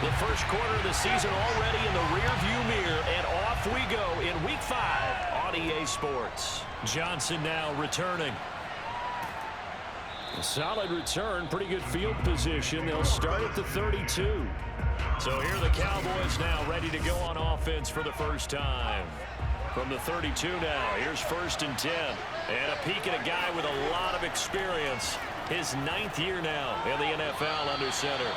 The first quarter of the season already in the rearview mirror, and off we go in Week 5 on EA Sports. Johnson now returning. A solid return, pretty good field position. They'll start at the 32. So here are the Cowboys now ready to go on offense for the first time. From the 32 now, here's 1st and 10. And a peek at a guy with a lot of experience. His 9th year now in the NFL under center.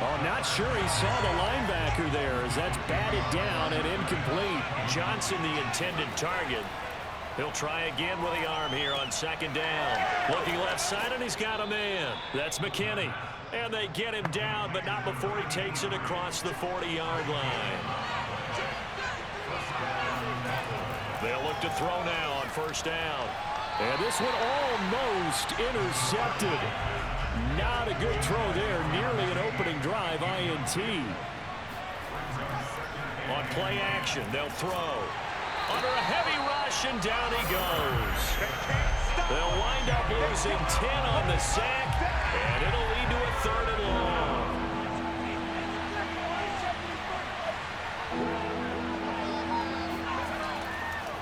Oh, not sure he saw the linebacker there as that's batted down and incomplete. Johnson the intended target. He'll try again with the arm here on 2nd down. Looking left side, and he's got a man. That's McKinney. And they get him down, but not before he takes it across the 40-yard line. They'll look to throw now on 1st down. And this one almost intercepted. Not a good throw there. Nearly an opening drive INT. On play action, they'll throw. Under a heavy rush, and down he goes. They'll wind up losing 10 on the sack, and it'll lead to a 3rd and long.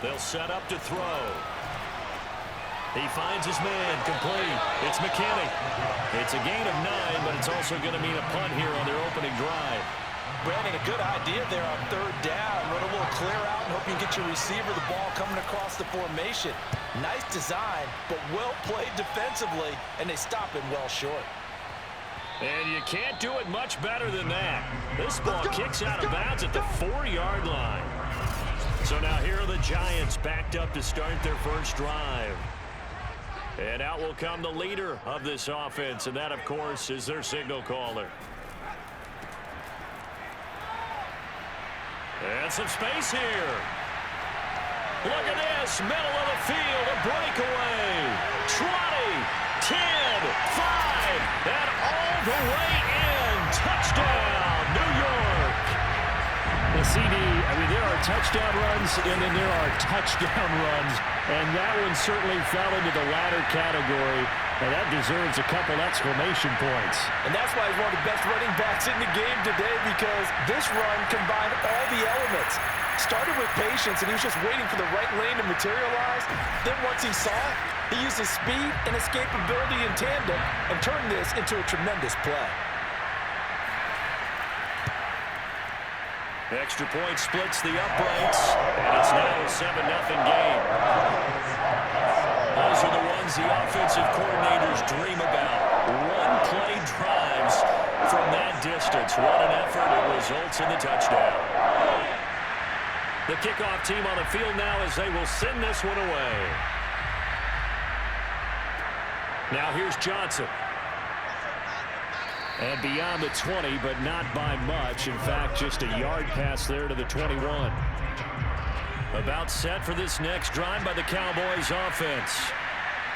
They'll set up to throw. He finds his man, complete. It's McKinney. It's a gain of 9, but it's also going to mean a punt here on their opening drive. Brandon, a good idea there on 3rd down. Run a little clear out and hope you get your receiver the ball coming across the formation. Nice design, but well played defensively, and they stop him well short. And you can't do it much better than that. This ball kicks out of bounds at the 4-yard line. So now here are the Giants backed up to start their first drive. And out will come the leader of this offense, and that, of course, is their signal caller. And some space here. Look at this, middle of the field, a breakaway. 20, 10, 5, and all the way in. Touchdown, New York. The CD, I mean, there are touchdown runs, and then there are touchdown runs. And that one certainly fell into the latter category. And that deserves a couple exclamation points. And that's why he's one of the best running backs in the game today, because this run combined all the elements. Started with patience, and he was just waiting for the right lane to materialize. Then once he saw it, he used his speed and escapability in tandem and turned this into a tremendous play. Extra point splits the uprights, and it's now a 7-0 game. Those are the ones the offensive coordinators dream about. One-play drives from that distance. What an effort. It results in the touchdown. The kickoff team on the field now as they will send this one away. Now here's Johnson. And beyond the 20, but not by much. In fact, just a yard pass there to the 21. About set for this next drive by the Cowboys offense.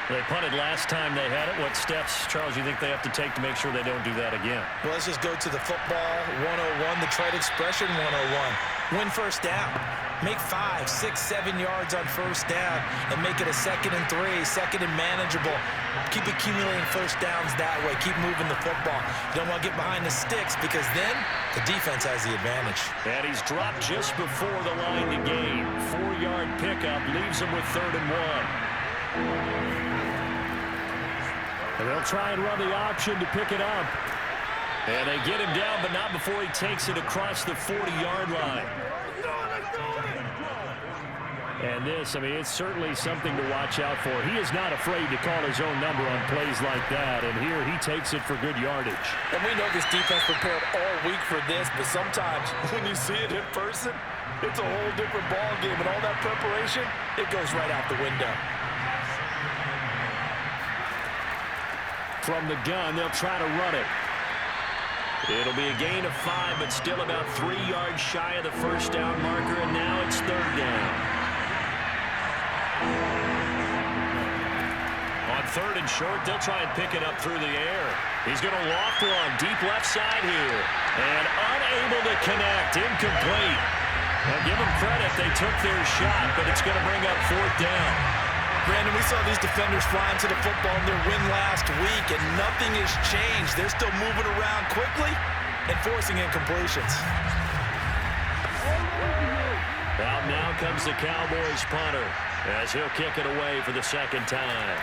They punted last time they had it. What steps, Charles, you think they have to take to make sure they don't do that again? Well, let's just go to the football 101, the trade expression 101. Win 1st down. Make 5, 6, 7 yards on 1st down and make it a 2nd and 3, 2nd and manageable. Keep accumulating 1st downs that way. Keep moving the football. You don't want to get behind the sticks because then the defense has the advantage. And he's dropped just before the line to gain. 4-yard pickup leaves him with 3rd and 1. And they'll try and run the option to pick it up. And they get him down, but not before he takes it across the 40-yard line. And this, I mean, it's certainly something to watch out for. He is not afraid to call his own number on plays like that. And here he takes it for good yardage. And we know this defense prepared all week for this, but sometimes when you see it in person, it's a whole different ball game. And all that preparation, it goes right out the window. From the gun, they'll try to run it. It'll be a gain of 5, but still about 3 yards shy of the 1st down marker, and now it's 3rd down. On 3rd and short, they'll try and pick it up through the air. He's going to loft one deep left side here. And unable to connect, incomplete. Now give them credit, they took their shot, but it's going to bring up 4th down. Brandon, we saw these defenders flying to the football in their win last week, and nothing has changed. They're still moving around quickly, and forcing incompletions. Out now comes the Cowboys punter as he'll kick it away for the second time.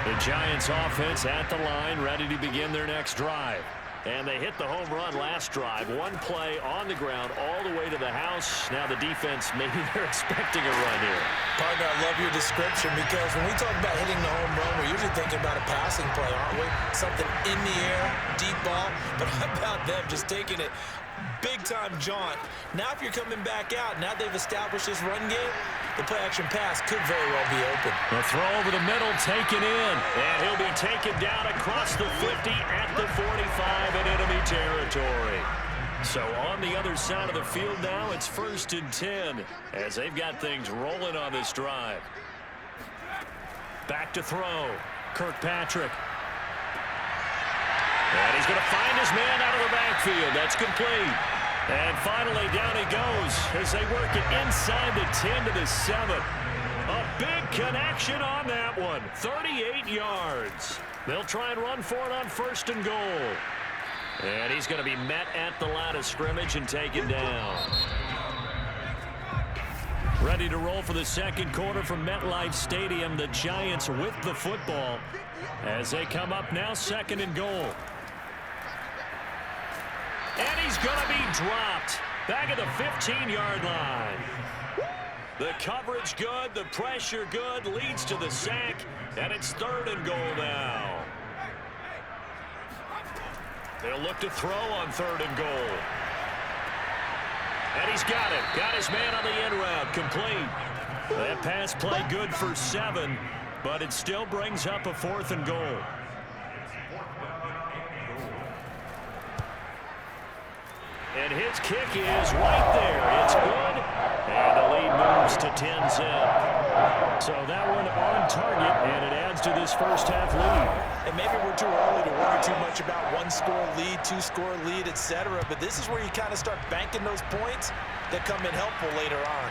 The Giants offense at the line, ready to begin their next drive. And they hit the home run last drive. One play on the ground all the way to the house. Now the defense, maybe they're expecting a run here. Partner, I love your description because when we talk about hitting the home run, we're usually thinking about a passing play, aren't we? Something in the air, deep ball. But how about them just taking it big-time jaunt? Now if you're coming back out, now they've established this run game, the play-action pass could very well be open. The throw over the middle taken in. And he'll be taken down across the 50 at the 45 in enemy territory. So on the other side of the field now, it's 1st and 10 as they've got things rolling on this drive. Back to throw. Kirkpatrick. And he's going to find his man out of the backfield. That's complete. And finally, down he goes as they work it inside the 10 to the 7. A big connection on that one. 38 yards. They'll try and run for it on 1st and goal. And he's going to be met at the line of scrimmage and taken down. Ready to roll for the second quarter from MetLife Stadium. The Giants with the football as they come up now 2nd and goal. And he's going to be dropped back at the 15-yard line. The coverage good, the pressure good, leads to the sack, and it's 3rd and goal now. They'll look to throw on 3rd and goal. And he's got it. Got his man on the end route, complete. That pass play good for 7, but it still brings up a 4th and goal. And his kick is right there. It's good. And the lead moves to 10-zip. So that one on target, and it adds to this first half lead. And maybe we're too early to worry too much about 1-score lead, 2-score lead, etc. But this is where you kind of start banking those points that come in helpful later on.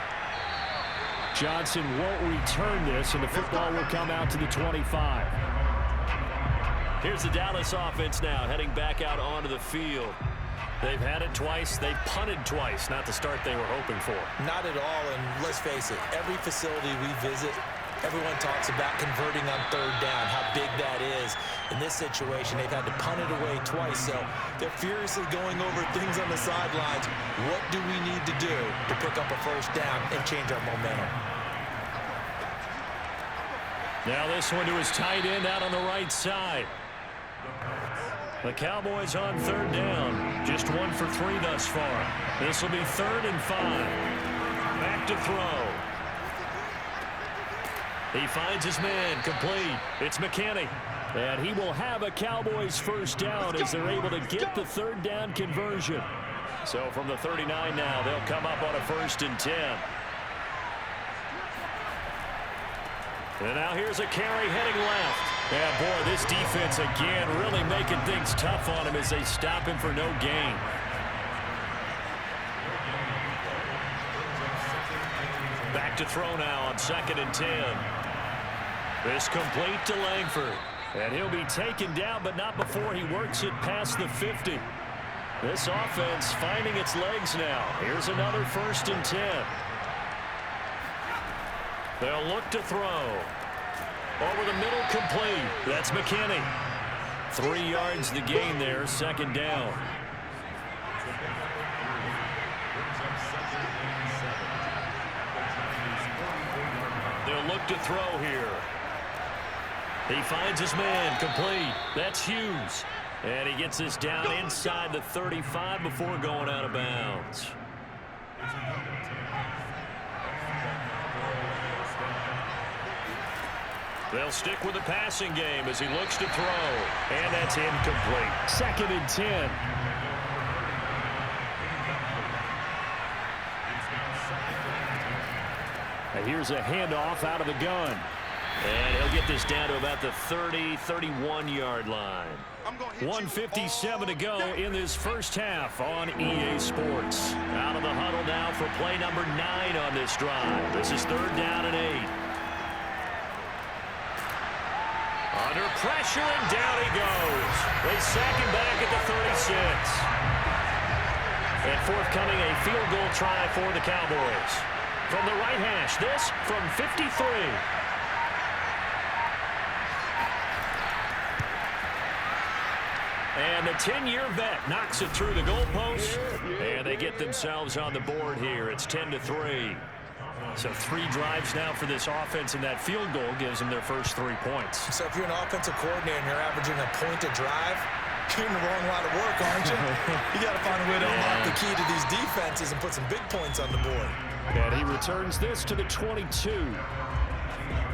Johnson won't return this, and the football will come out to the 25. Here's the Dallas offense now, heading back out onto the field. They've had it twice. They've punted twice. Not the start they were hoping for. Not at all, and let's face it, every facility we visit, everyone talks about converting on 3rd down, how big that is. In this situation, they've had to punt it away twice, so they're furiously going over things on the sidelines. What do we need to do to pick up a 1st down and change our momentum? Now this one to his tight end out on the right side. The Cowboys on 3rd down. Just 1 for 3 thus far. This will be 3rd and 5. Back to throw. He finds his man, complete. It's McKinney. And he will have a Cowboys 1st down as they're able to get the 3rd down conversion. So from the 39 now, they'll come up on a 1st and 10. And now here's a carry heading left. Yeah, boy, this defense again really making things tough on him as they stop him for no gain. Back to throw now on 2nd and 10. This complete to Langford. And he'll be taken down, but not before he works it past the 50. This offense finding its legs now. Here's another 1st and 10. They'll look to throw. Over the middle, complete. That's McKinney. 3 yards the gain there, 2nd down. They'll look to throw here. He finds his man, complete. That's Hughes. And he gets this down inside the 35 before going out of bounds. They'll stick with the passing game as he looks to throw. And that's incomplete. 2nd and 10. And here's a handoff out of the gun. And he'll get this down to about the 30, 31-yard line. 1:57 to go in this first half on EA Sports. Out of the huddle now for play number 9 on this drive. This is 3rd down and 8. Under pressure, and down he goes. They sack him back at the 36. And forthcoming, a field goal try for the Cowboys. From the right hash, this from 53. And the 10-year vet knocks it through the goalpost, and they get themselves on the board here. It's 10-3. So 3 drives now for this offense, and that field goal gives them their first 3 points. So if you're an offensive coordinator and you're averaging a point a drive, you're in the wrong line of work, aren't you? You got to find a way to unlock the key to these defenses and put some big points on the board. And he returns this to the 22.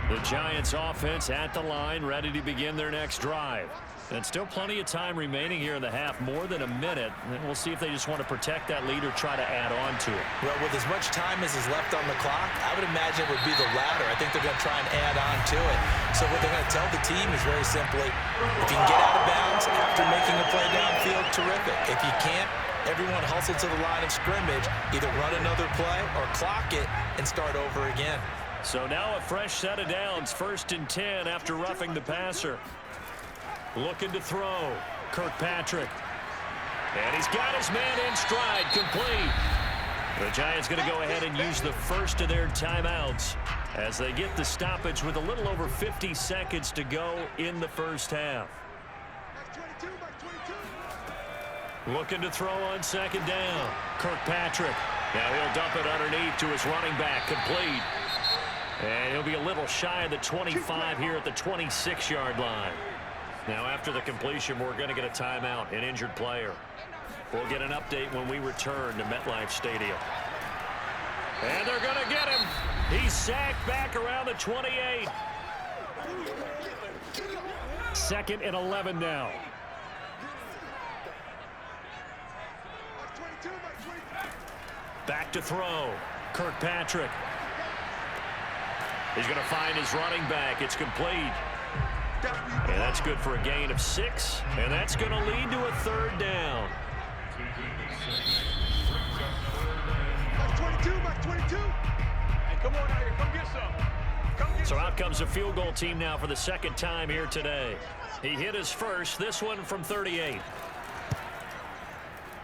The Giants offense at the line, ready to begin their next drive. And still plenty of time remaining here in the half, more than a minute. And we'll see if they just want to protect that lead or try to add on to it. Well, with as much time as is left on the clock, I would imagine it would be the latter. I think they're going to try and add on to it. So what they're going to tell the team is very simply, if you can get out of bounds after making a play downfield, terrific. If you can't, everyone hustle to the line of scrimmage, either run another play or clock it and start over again. So now a fresh set of downs, 1st and 10 after roughing the passer. Looking to throw. Kirkpatrick. And he's got his man in stride, complete. The Giants going to go ahead and use the first of their timeouts as they get the stoppage with a little over 50 seconds to go in the first half. Looking to throw on 2nd down. Kirkpatrick. Now he'll dump it underneath to his running back, complete. And he'll be a little shy of the 25 here at the 26-yard line. Now, after the completion, we're going to get a timeout, an injured player. We'll get an update when we return to MetLife Stadium. And they're going to get him. He's sacked back around the 28. 2nd and 11 now. Back to throw. Kirkpatrick. He's going to find his running back. It's complete. And that's good for a gain of 6. And that's going to lead to a 3rd down. Back 22. Hey, come on out here. Come get some. So out comes a field goal team now for the 2nd time here today. He hit his first, this one from 38.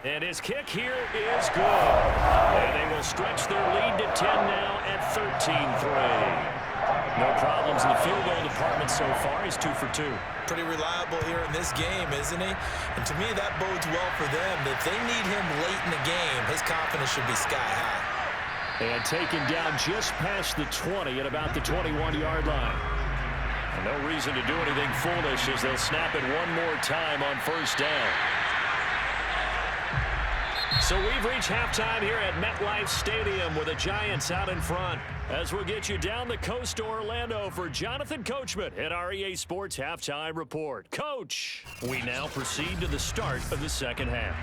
And his kick here is good. And they will stretch their lead to 10 now at 13-3. No problems in the field goal department so far. He's 2 for 2. Pretty reliable here in this game, isn't he? And to me, that bodes well for them. If they need him late in the game, his confidence should be sky high. And taken down just past the 20 at about the 21-yard line. And no reason to do anything foolish as they'll snap it one more time on 1st down. So we've reached halftime here at MetLife Stadium with the Giants out in front. As we'll get you down the coast to Orlando for Jonathan Coachman at our EA Sports Halftime Report. Coach, we now proceed to the start of the 2nd half.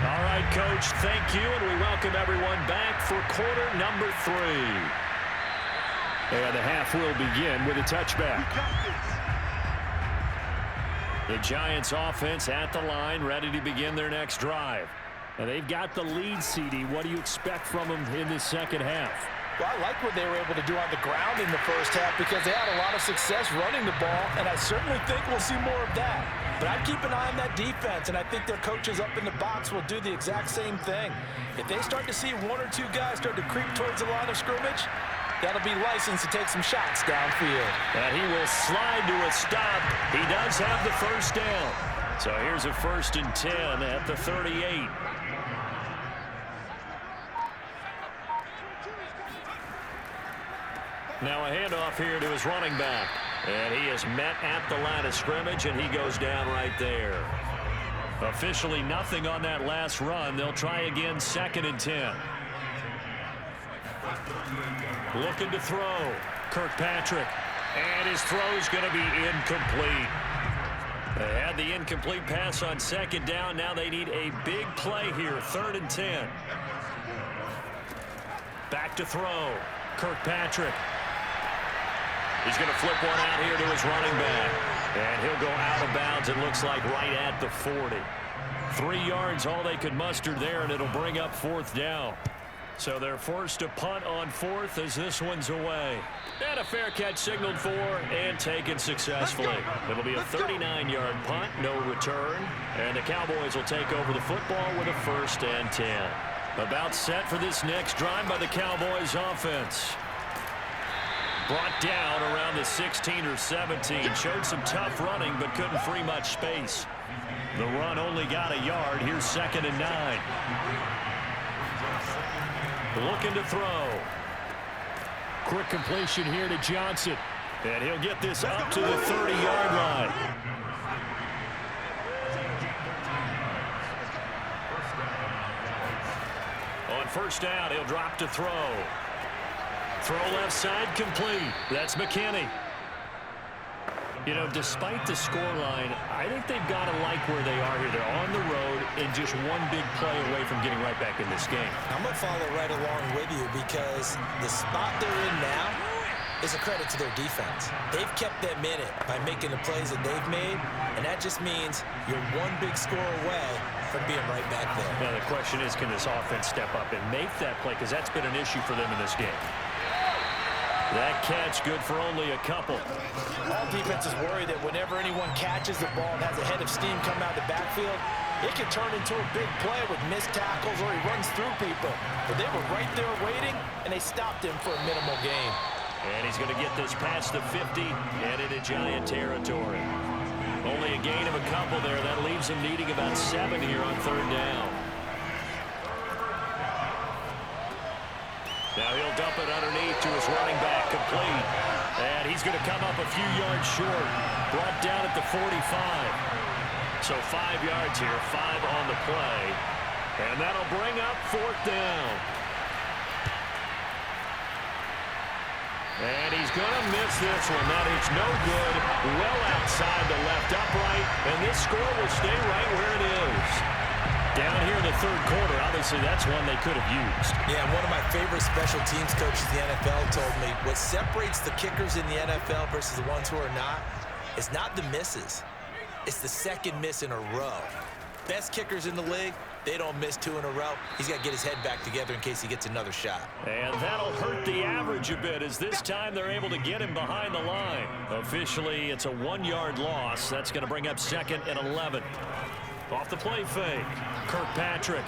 All right, Coach, thank you, and we welcome everyone back for quarter number 3. And the half will begin with a touchback. The Giants offense at the line, ready to begin their next drive. And they've got the lead, CD. What do you expect from them in this 2nd half? Well, I like what they were able to do on the ground in the first half because they had a lot of success running the ball, and I certainly think we'll see more of that. But I'd keep an eye on that defense, and I think their coaches up in the box will do the exact same thing. If they start to see 1 or 2 guys start to creep towards the line of scrimmage, that'll be licensed to take some shots downfield. And he will slide to a stop. He does have the 1st down. So here's a 1st and 10 at the 38. Now a handoff here to his running back. And he is met at the line of scrimmage, and he goes down right there. Officially nothing on that last run. They'll try again, 2nd and 10. Looking to throw. Kirkpatrick. And his throw's going to be incomplete. They had the incomplete pass on 2nd down. Now they need a big play here, 3rd and 10. Back to throw. Kirkpatrick. He's going to flip one out here to his running back. And he'll go out of bounds, it looks like, right at the 40. 3 yards, all they could muster there, and it'll bring up 4th down. So they're forced to punt on 4th as this one's away. And a fair catch signaled for and taken successfully. It'll be a 39-yard punt, no return. And the Cowboys will take over the football with a 1st and 10. About set for this next drive by the Cowboys offense. Brought down around the 16 or 17. Showed some tough running, but couldn't free much space. The run only got a yard. Here's 2nd and 9. Looking to throw. Quick completion here to Johnson. And he'll get this up to the 30-yard line. On 1st down, he'll drop to throw. Throw left side complete. That's McKinney. You know, despite the scoreline, I think they've got to like where they are here. They're on the road and just one big play away from getting right back in this game. I'm going to follow right along with you because the spot they're in now is a credit to their defense. They've kept them in it by making the plays that they've made, and that just means you're one big score away from being right back there. Now, the question is, can this offense step up and make that play? Because that's been an issue for them in this game. That catch good for only a couple. All defenses worry that whenever anyone catches the ball and has a head of steam coming out of the backfield, it can turn into a big play with missed tackles or he runs through people. But they were right there waiting, and they stopped him for a minimal gain. And he's going to get this past the 50 and into Giant territory. Only a gain of a couple there. That leaves him needing about 7 here on 3rd down. Now he'll dump it underneath to his running back, complete. And he's going to come up a few yards short. Brought down at the 45. So 5 yards here, 5 on the play. And that'll bring up 4th down. And he's going to miss this one. That is no good. Well outside the left upright. And this score will stay right where it is. Down here in the 3rd quarter, obviously that's one they could have used. Yeah, one of my favorite special teams coaches in the NFL told me what separates the kickers in the NFL versus the ones who are not is not the misses. It's the second miss in a row. Best kickers in the league, they don't miss 2 in a row. He's got to get his head back together in case he gets another shot. And that'll hurt the average a bit as this time they're able to get him behind the line. Officially, it's a 1-yard loss. That's going to bring up 2nd and 11. Off the play fake, Kirkpatrick.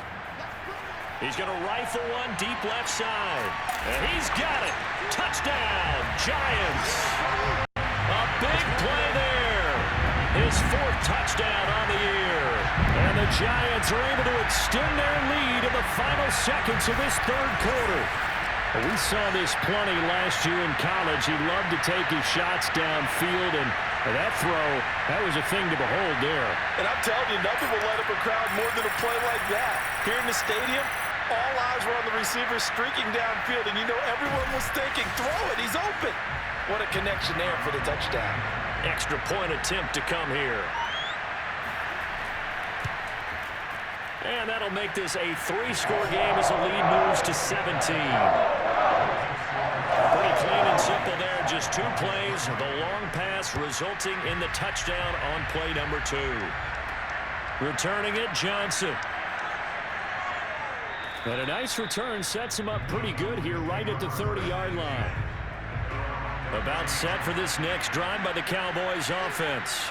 He's going to rifle one deep left side. And he's got it. Touchdown, Giants. A big play there. His 4th touchdown on the year. And the Giants are able to extend their lead in the final seconds of this 3rd quarter. We saw this plenty last year in college. He loved to take his shots downfield, and that throw, that was a thing to behold there. And I'm telling you, nothing will light up a crowd more than a play like that. Here in the stadium, all eyes were on the receiver streaking downfield, and you know everyone was thinking, throw it, he's open. What a connection there for the touchdown. Extra point attempt to come here. And that'll make this a 3-score game as the lead moves to 17. Pretty clean and simple there. Just 2 plays. The long pass resulting in the touchdown on play number 2. Returning it, Johnson. And a nice return sets him up pretty good here right at the 30-yard line. About set for this next drive by the Cowboys offense.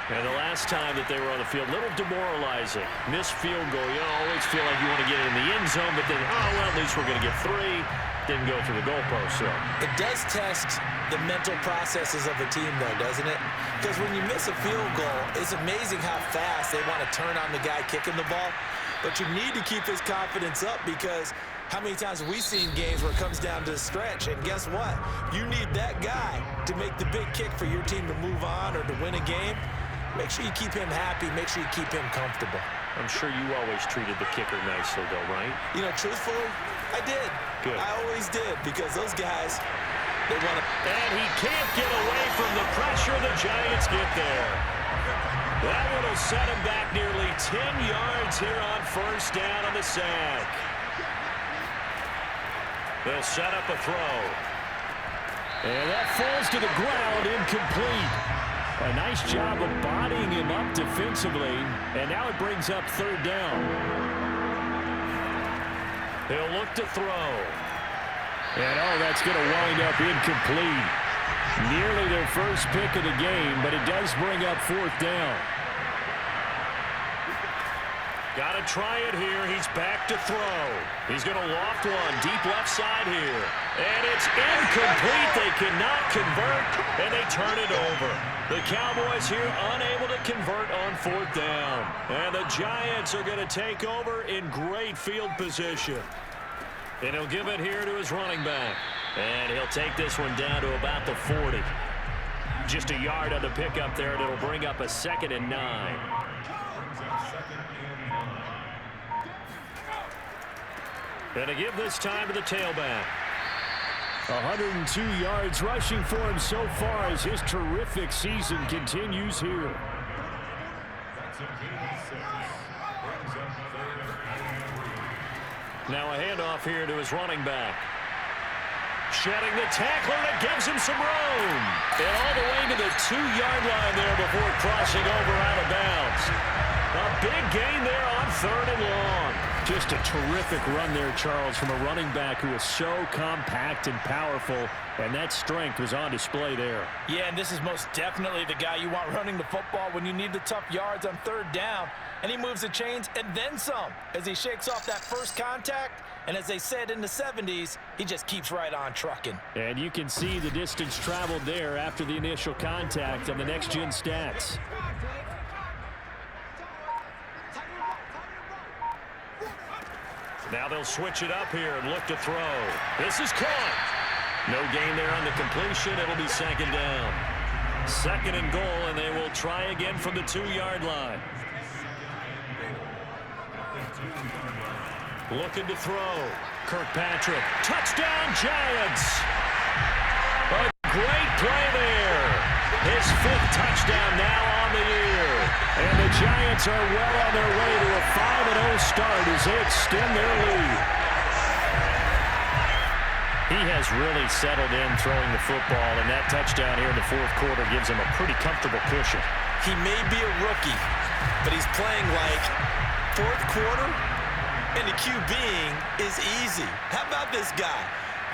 And the last time that they were on the field, a little demoralizing. Missed field goal. You always feel like you want to get in the end zone, but then, oh, well, at least we're going to get 3. Didn't go through the goalpost, so. It does test the mental processes of a team, though, doesn't it? Because when you miss a field goal, it's amazing how fast they want to turn on the guy kicking the ball. But you need to keep his confidence up because how many times have we seen games where it comes down to the stretch? And guess what? You need that guy to make the big kick for your team to move on or to win a game. Make sure you keep him happy. Make sure you keep him comfortable. I'm sure you always treated the kicker nicely, though, right? You know, truthfully, I did. Good. I always did because those guys, they want to. And he can't get away from the pressure. The Giants get there. That one will set him back nearly 10 yards here on 1st down on the sack. They'll set up a throw. And that falls to the ground, incomplete. A nice job of bodying him up defensively, and now it brings up third down. He'll look to throw. And, that's going to wind up incomplete. Nearly their first pick of the game, but it does bring up fourth down. Got to try it here. He's back to throw. He's going to loft one deep left side here. And it's incomplete. They cannot convert, and they turn it over. The Cowboys here unable to convert on fourth down. And the Giants are going to take over in great field position. And he'll give it here to his running back. And he'll take this one down to about the 40. Just a yard on the pickup there, and it'll bring up a 2nd and 9. And to give this time to the tailback. 102 yards rushing for him so far as his terrific season continues here. Now a handoff here to his running back. Shedding the tackler that gives him some room. And all the way to the 2-yard line there before crossing over out of bounds. A big gain there on 3rd and long. Just a terrific run there, Charles, from a running back who is so compact and powerful, and that strength was on display there. Yeah, and this is most definitely the guy you want running the football when you need the tough yards on 3rd down. And he moves the chains and then some as he shakes off that first contact. And as they said in the 70s, he just keeps right on trucking. And you can see the distance traveled there after the initial contact on the next-gen stats. Now they'll switch it up here and look to throw. This is caught. No gain there on the completion. It'll be 2nd down. 2nd and goal, and they will try again from the 2-yard line. Looking to throw. Kirkpatrick. Touchdown, Giants. A great play there. His 5th touchdown now on the year. And the Giants are well on their way to a 5-0 start as they extend their lead. He has really settled in throwing the football, and that touchdown here in the 4th quarter gives him a pretty comfortable cushion. He may be a rookie, but he's playing like 4th quarter, and the QBing is easy. How about this guy?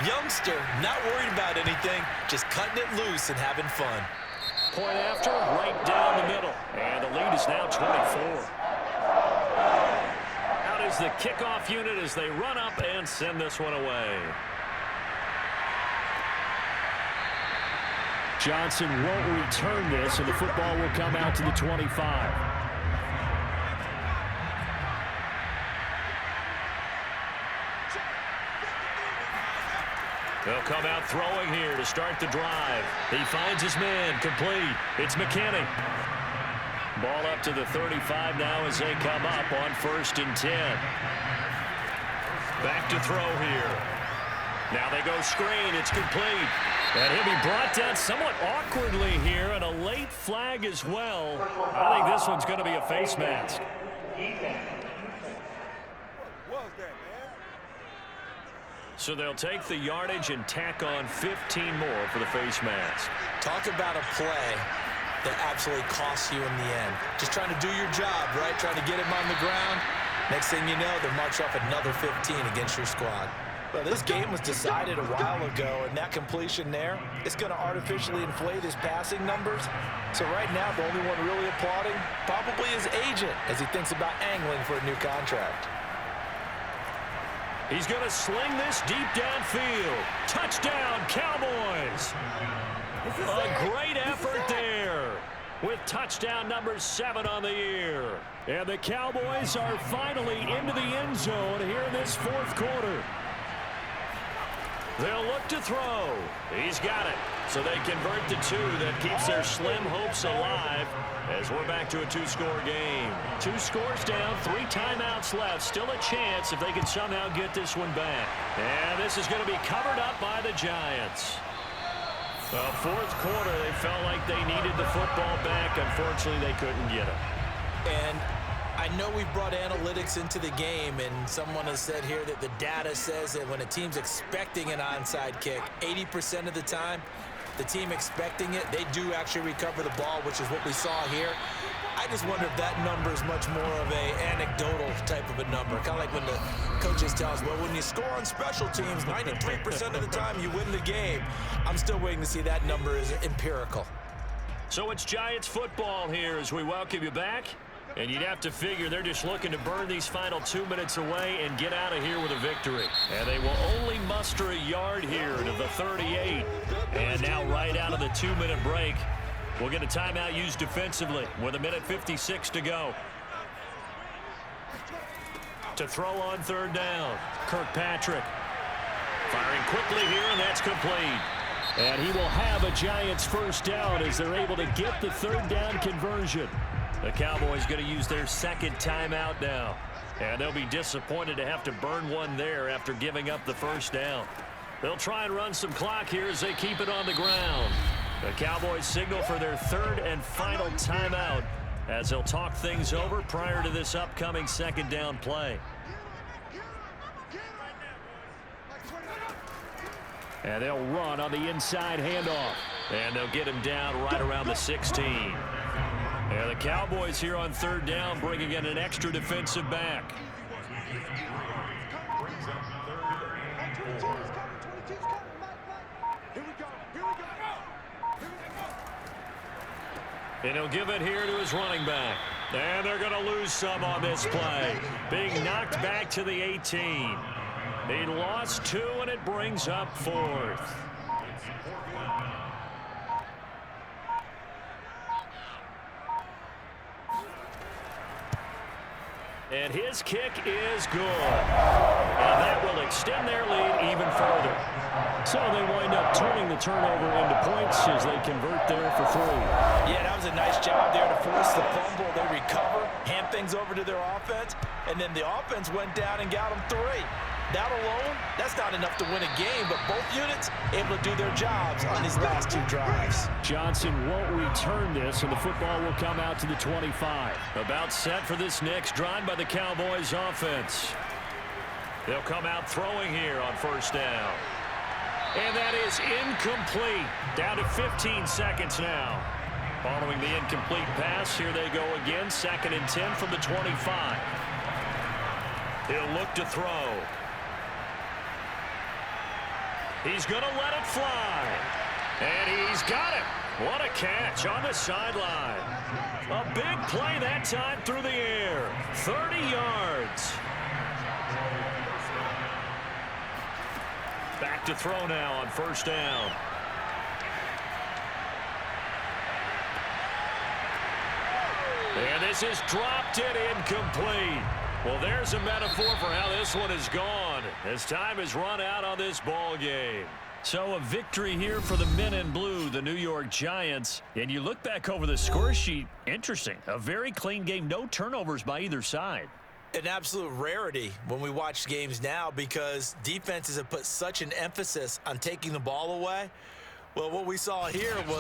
Youngster, not worried about anything, just cutting it loose and having fun. Point after, right down the middle. And the lead is now 24. Out is the kickoff unit as they run up and send this one away. Johnson won't return this, and the football will come out to the 25. They'll come out throwing here to start the drive. He finds his man, complete. It's McKinney. Ball up to the 35 now as they come up on 1st and 10. Back to throw here. Now they go screen. It's complete. And he'll be brought down somewhat awkwardly here, and a late flag as well. I think this one's going to be a face mask. So they'll take the yardage and tack on 15 more for the face mask. Talk about a play that absolutely costs you in the end. Just trying to do your job, right? Trying to get him on the ground. Next thing you know, they'll march off another 15 against your squad. Well, this game was decided a while ago, and that completion there, it's going to artificially inflate his passing numbers. So right now, the only one really applauding probably his agent as he thinks about angling for a new contract. He's going to sling this deep downfield. Touchdown, Cowboys. A great effort there with touchdown number 7 on the year. And the Cowboys are finally into the end zone here in this 4th quarter. They'll look to throw. He's got it. So they convert the 2 that keeps their slim hopes alive as we're back to a 2-score game. 2 scores down, 3 timeouts left. Still a chance if they can somehow get this one back. And this is going to be covered up by the Giants. The 4th quarter, they felt like they needed the football back. Unfortunately, they couldn't get it. And I know we've brought analytics into the game, and someone has said here that the data says that when a team's expecting an onside kick, 80% of the time, the team expecting it, they do actually recover the ball, which is what we saw here. I just wonder if that number is much more of a anecdotal type of a number. Kind of like when the coaches tell us, well, when you score on special teams, 93% of the time you win the game. I'm still waiting to see that number is empirical. So it's Giants football here as we welcome you back. And you'd have to figure they're just looking to burn these final 2 minutes away and get out of here with a victory. And they will only muster a yard here to the 38. And now right out of the 2-minute break, we'll get a timeout used defensively with 1:56 to go. To throw on third down, Kirkpatrick. Firing quickly here, and that's complete. And he will have a Giants first down as they're able to get the third down conversion. The Cowboys going to use their second timeout now. And they'll be disappointed to have to burn one there after giving up the first down. They'll try and run some clock here as they keep it on the ground. The Cowboys signal for their third and final timeout as they'll talk things over prior to this upcoming second down play. And they'll run on the inside handoff. And they'll get him down right around the 16. And the Cowboys here on third down bringing in an extra defensive back. And he'll give it here to his running back. And they're going to lose some on this play. Being knocked back to the 18. He lost 2, and it brings up 4th. And his kick is good. And that will extend their lead even further. So they wind up turning the turnover into points as they convert there for 3. Yeah, that was a nice job there to force the fumble. They recover, hand things over to their offense, and then the offense went down and got them 3. That alone, that's not enough to win a game, but both units able to do their jobs on these last 2 drives. Johnson won't return this, and the football will come out to the 25. About set for this next drive by the Cowboys offense. They'll come out throwing here on first down. And that is incomplete. Down to 15 seconds now. Following the incomplete pass, here they go again. 2nd and 10 from the 25. He'll look to throw. He's going to let it fly. And he's got it. What a catch on the sideline. A big play that time through the air. 30 yards. Back to throw now on first down. And this is dropped it incomplete. Well, there's a metaphor for how this one is gone as time has run out on this ball game. So a victory here for the men in blue, the New York Giants. And you look back over the score sheet, interesting. A very clean game, no turnovers by either side. An absolute rarity when we watch games now because defenses have put such an emphasis on taking the ball away. Well, what we saw here was